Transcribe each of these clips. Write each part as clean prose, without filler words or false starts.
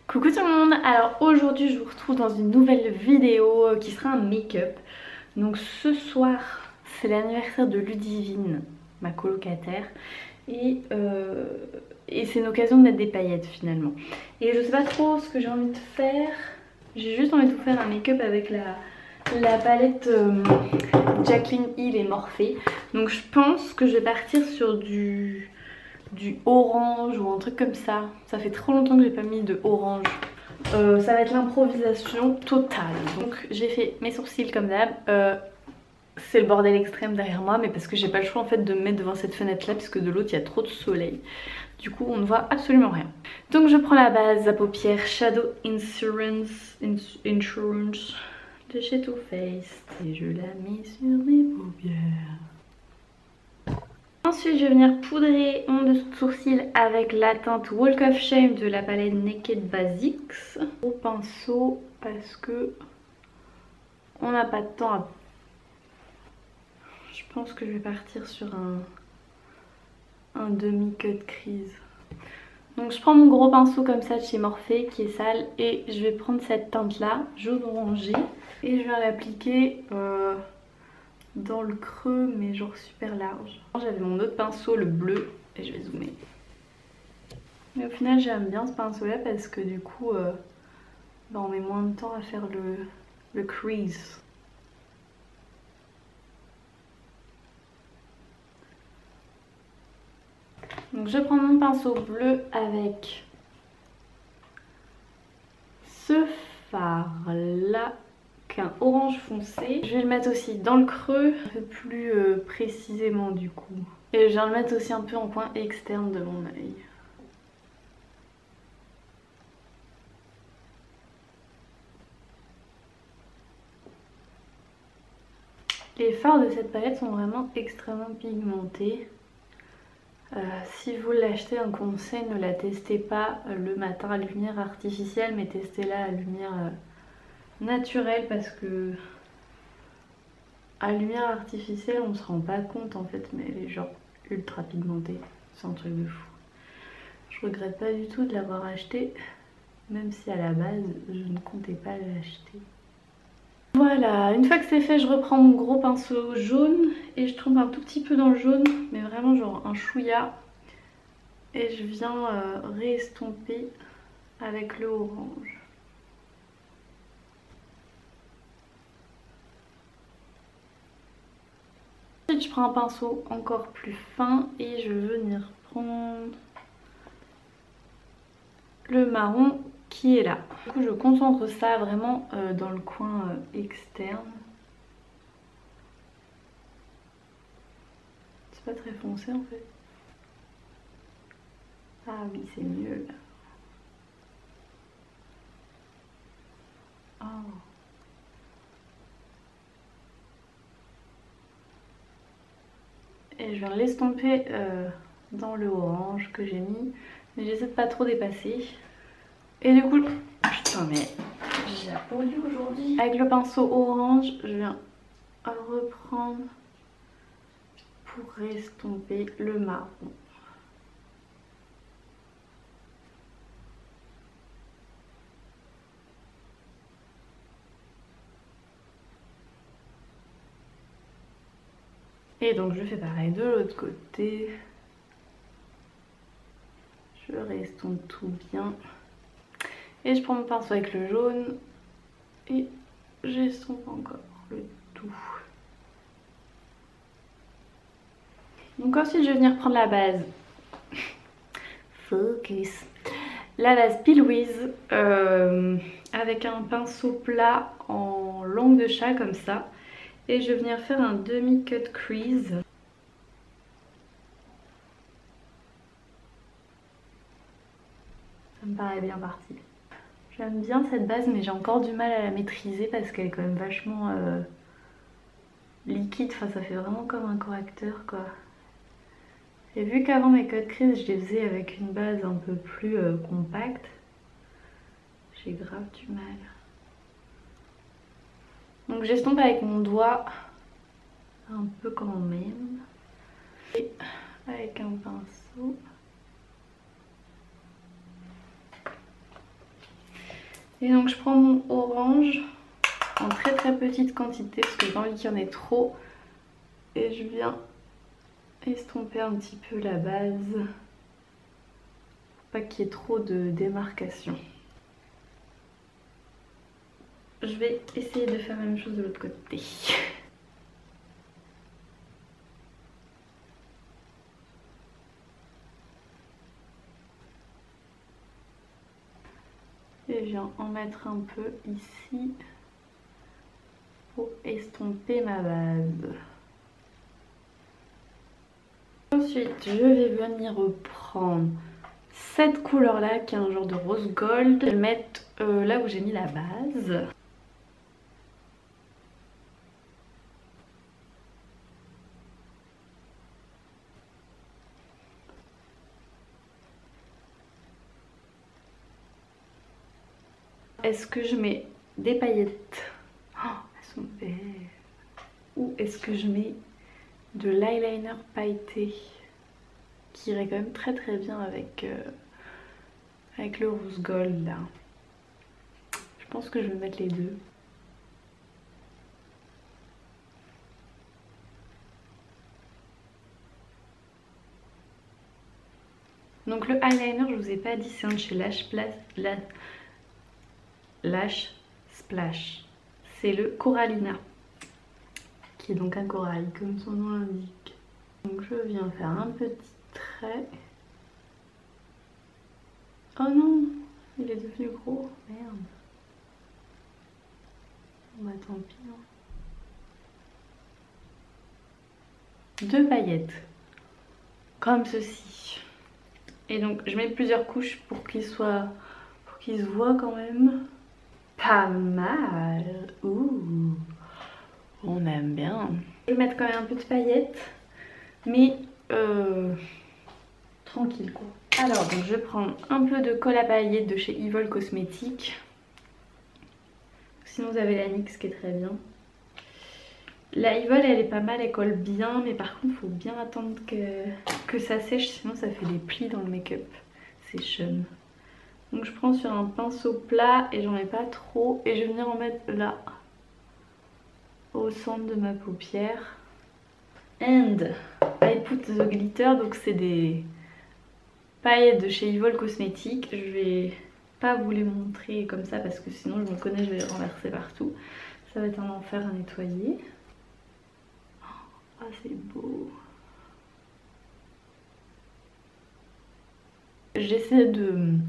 Coucou tout le monde, alors aujourd'hui je vous retrouve dans une nouvelle vidéo qui sera un make-up. Donc ce soir c'est l'anniversaire de Ludivine, ma colocataire, et c'est une occasion de mettre des paillettes finalement. Et je sais pas trop ce que j'ai envie de faire, j'ai juste envie de vous faire un make-up avec la palette Jaclyn Hill et Morphe. Donc je pense que je vais partir sur du orange ou un truc comme ça. Ça fait trop longtemps que j'ai pas mis de orange. Ça va être l'improvisation totale. Donc j'ai fait mes sourcils comme d'hab. C'est le bordel extrême derrière moi, mais parce que j'ai pas le choix en fait de me mettre devant cette fenêtre là, parce que de l'autre il y a trop de soleil. Du coup on ne voit absolument rien. Donc je prends la base à paupières Shadow Insurance de chez Too Faced et je la mets sur mes paupières. Ensuite, je vais venir poudrer mon de sourcils avec la teinte Walk of Shame de la palette Naked Basics au pinceau parce que on n'a pas de temps à... Je pense que je vais partir sur un demi-cut crease. Donc je prends mon gros pinceau comme ça de chez Morphe qui est sale et je vais prendre cette teinte là, jaune orangé, et je vais l'appliquer dans le creux mais genre super large. J'avais mon autre pinceau, le bleu, et je vais zoomer. Mais au final j'aime bien ce pinceau là parce que du coup on met moins de temps à faire le crease. Donc je prends mon pinceau bleu avec ce fard là qu'un orange foncé. Je vais le mettre aussi dans le creux, un peu plus précisément du coup. Et je viens le mettre aussi un peu en coin externe de mon œil. Les fards de cette palette sont vraiment extrêmement pigmentés. Si vous l'achetez, un conseil, ne la testez pas le matin à lumière artificielle, mais testez-la à lumière naturelle parce que à lumière artificielle on se rend pas compte en fait, mais elle est genre ultra pigmentée, c'est un truc de fou. Je regrette pas du tout de l'avoir acheté, même si à la base je ne comptais pas l'acheter. Voilà, une fois que c'est fait, je reprends mon gros pinceau jaune et je trempe un tout petit peu dans le jaune, mais vraiment genre un chouïa. Et je viens réestomper avec le orange. Ensuite, je prends un pinceau encore plus fin et je vais venir prendre le marron qui est là. Du coup, je concentre ça vraiment dans le coin externe. C'est pas très foncé en fait. Ah oui, c'est mieux là. Oh. Et je viens l'estomper dans le orange que j'ai mis, mais j'essaie de pas trop dépasser. Et du coup, putain mais j'ai la peau aujourd'hui. Avec le pinceau orange, je viens reprendre pour estomper le marron. Et donc je fais pareil de l'autre côté. Je restompe tout bien. Et je prends mon pinceau avec le jaune et j'estompe encore le tout. Donc ensuite je vais venir prendre la base. Focus. La base Pilwiz avec un pinceau plat en langue de chat comme ça. Et je vais venir faire un demi-cut crease. Ça me paraît bien parti. J'aime bien cette base mais j'ai encore du mal à la maîtriser parce qu'elle est quand même vachement liquide. Enfin ça fait vraiment comme un correcteur quoi. Et vu qu'avant mes cut crease je les faisais avec une base un peu plus compacte, j'ai grave du mal. Donc j'estompe avec mon doigt un peu quand même. Et avec un pinceau. Et donc je prends mon orange en très très petite quantité parce que j'ai pas envie qu'il y en ait trop. Et je viens estomper un petit peu la base. Pour pas qu'il y ait trop de démarcation. Je vais essayer de faire la même chose de l'autre côté. Et je viens en mettre un peu ici pour estomper ma base. Ensuite, je vais venir prendre cette couleur là qui est un genre de rose gold et le mettre là où j'ai mis la base. Est-ce que je mets des paillettes? Oh, elles sont belles. Ou est-ce que je mets de l'eyeliner pailleté qui irait quand même très très bien avec, avec le rose gold là. Je pense que je vais mettre les deux. Donc le eyeliner, je vous ai pas dit, c'est un de chez Lash Splash. C'est le Corallina, qui est donc un corail, comme son nom l'indique. Donc je viens faire un petit trait. Oh non, il est devenu gros, merde. Bah tant pis. Hein. 2 paillettes, comme ceci. Et donc je mets plusieurs couches pour qu'il se voit quand même. Pas mal. Ouh, on aime bien. Je vais mettre quand même un peu de paillettes, mais tranquille quoi. Alors donc je vais prendre un peu de colle à paillettes de chez Evol Cosmetics. Sinon vous avez la NYX qui est très bien. La Evol elle est pas mal, elle colle bien, mais par contre il faut bien attendre que ça sèche, sinon ça fait des plis dans le make-up. C'est chum. Donc je prends sur un pinceau plat et j'en mets pas trop et je vais venir en mettre là, au centre de ma paupière. And I put the glitter, donc c'est des paillettes de chez Evol Cosmetics. Je vais pas vous les montrer comme ça parce que sinon je me connais, je vais les renverser partout. Ça va être un enfer à nettoyer. Ah c'est beau. J'essaie de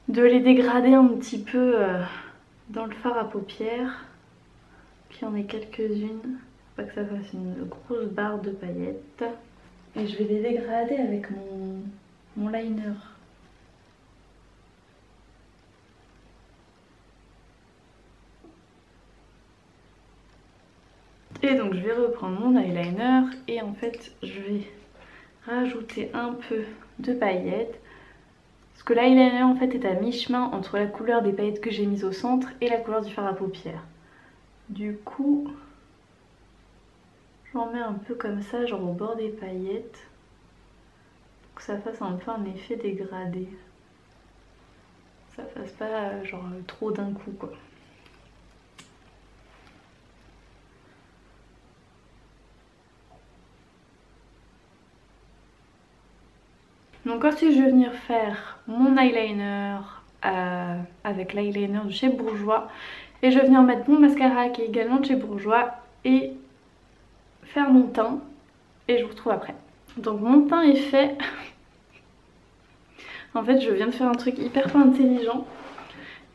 les dégrader un petit peu dans le fard à paupières. Qu'il y en ait quelques-unes. Pas que ça fasse une grosse barre de paillettes. Et je vais les dégrader avec mon liner. Et donc je vais reprendre mon eyeliner et en fait je vais rajouter un peu de paillettes. Parce que l'eyeliner en fait est à mi-chemin entre la couleur des paillettes que j'ai mises au centre et la couleur du fard à paupières. Du coup, j'en mets un peu comme ça, genre au bord des paillettes. Pour que ça fasse un peu un effet dégradé. Ça fasse pas genre trop d'un coup quoi. Donc ensuite je vais venir faire mon eyeliner avec l'eyeliner de chez Bourjois. Et je vais venir mettre mon mascara qui est également de chez Bourjois et faire mon teint. Et je vous retrouve après. Donc mon teint est fait. En fait je viens de faire un truc hyper pas intelligent.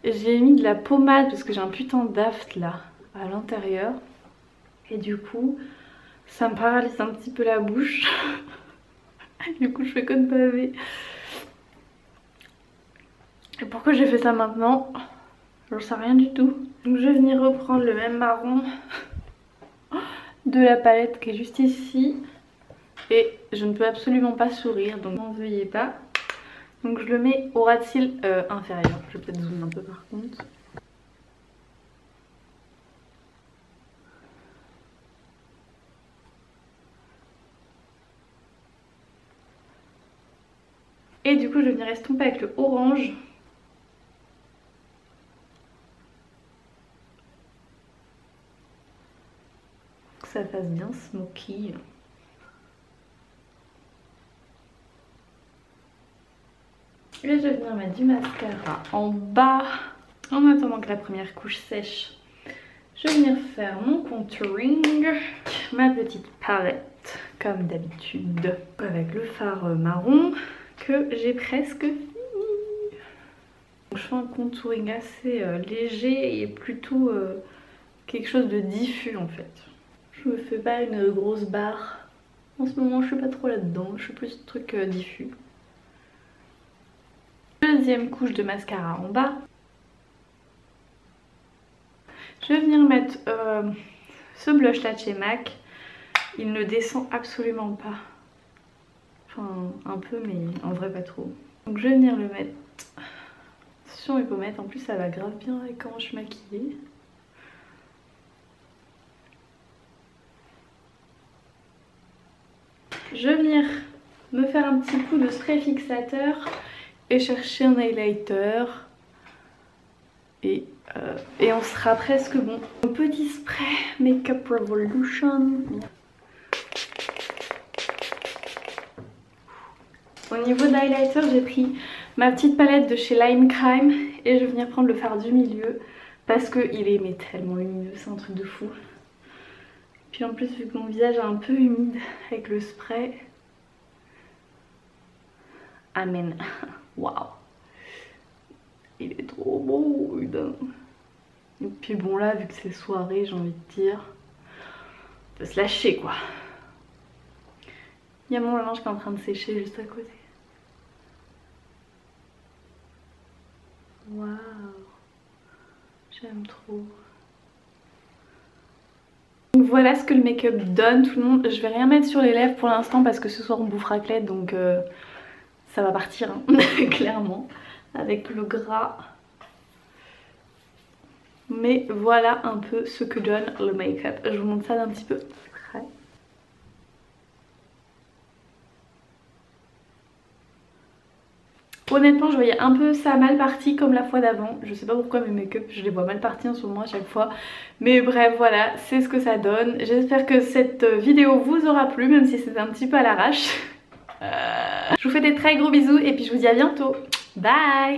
J'ai mis de la pommade parce que j'ai un putain d'aft là à l'intérieur. Et du coup ça me paralyse un petit peu la bouche. Du coup je fais comme pavé. Et pourquoi j'ai fait ça maintenant? J'en sais rien du tout. Donc je vais venir reprendre le même marron de la palette qui est juste ici. Et je ne peux absolument pas sourire, donc n'en veuillez pas. Donc je le mets au ras de cils inférieur. Je vais peut-être zoomer un peu par contre. Et du coup je vais venir estomper avec le orange. ça fasse bien smoky. Et je vais venir mettre du mascara en bas. En attendant que la première couche sèche, je vais venir faire mon contouring. Ma petite palette, comme d'habitude, avec le fard marron que j'ai presque fini. Je fais un contouring assez léger et plutôt quelque chose de diffus en fait. Je me fais pas une grosse barre. En ce moment je suis pas trop là-dedans, je suis plus truc diffus. Deuxième couche de mascara en bas. Je vais venir mettre ce blush là de chez MAC. Il ne descend absolument pas. Enfin un peu mais en vrai pas trop. Donc je vais venir le mettre sur mes pommettes. En plus ça va grave bien avec comment je suis maquillée. Je vais venir me faire un petit coup de spray fixateur et chercher un highlighter. Et on sera presque bon. Un petit spray Makeup Revolution. Au niveau de l'highlighter, j'ai pris ma petite palette de chez Lime Crime et je vais venir prendre le fard du milieu parce qu'il est mais tellement lumineux, c'est un truc de fou. Puis en plus, vu que mon visage est un peu humide avec le spray, amen. Waouh, il est trop beau. Et puis bon là, vu que c'est soirée, j'ai envie de dire, on peut se lâcher quoi. Il y a mon linge qui est en train de sécher juste à côté. Waouh, j'aime trop. Donc voilà ce que le make-up donne tout le monde. Je vais rien mettre sur les lèvres pour l'instant parce que ce soir on bouffe raclette, donc ça va partir hein, clairement avec le gras. Mais voilà un peu ce que donne le make-up. Je vous montre ça d'un petit peu près. Honnêtement je voyais un peu ça mal parti comme la fois d'avant. Je sais pas pourquoi mes make-up je les vois mal partis en ce moment à chaque fois. Mais bref voilà, c'est ce que ça donne. J'espère que cette vidéo vous aura plu même si c'était un petit peu à l'arrache. Je vous fais des très gros bisous et puis je vous dis à bientôt. Bye!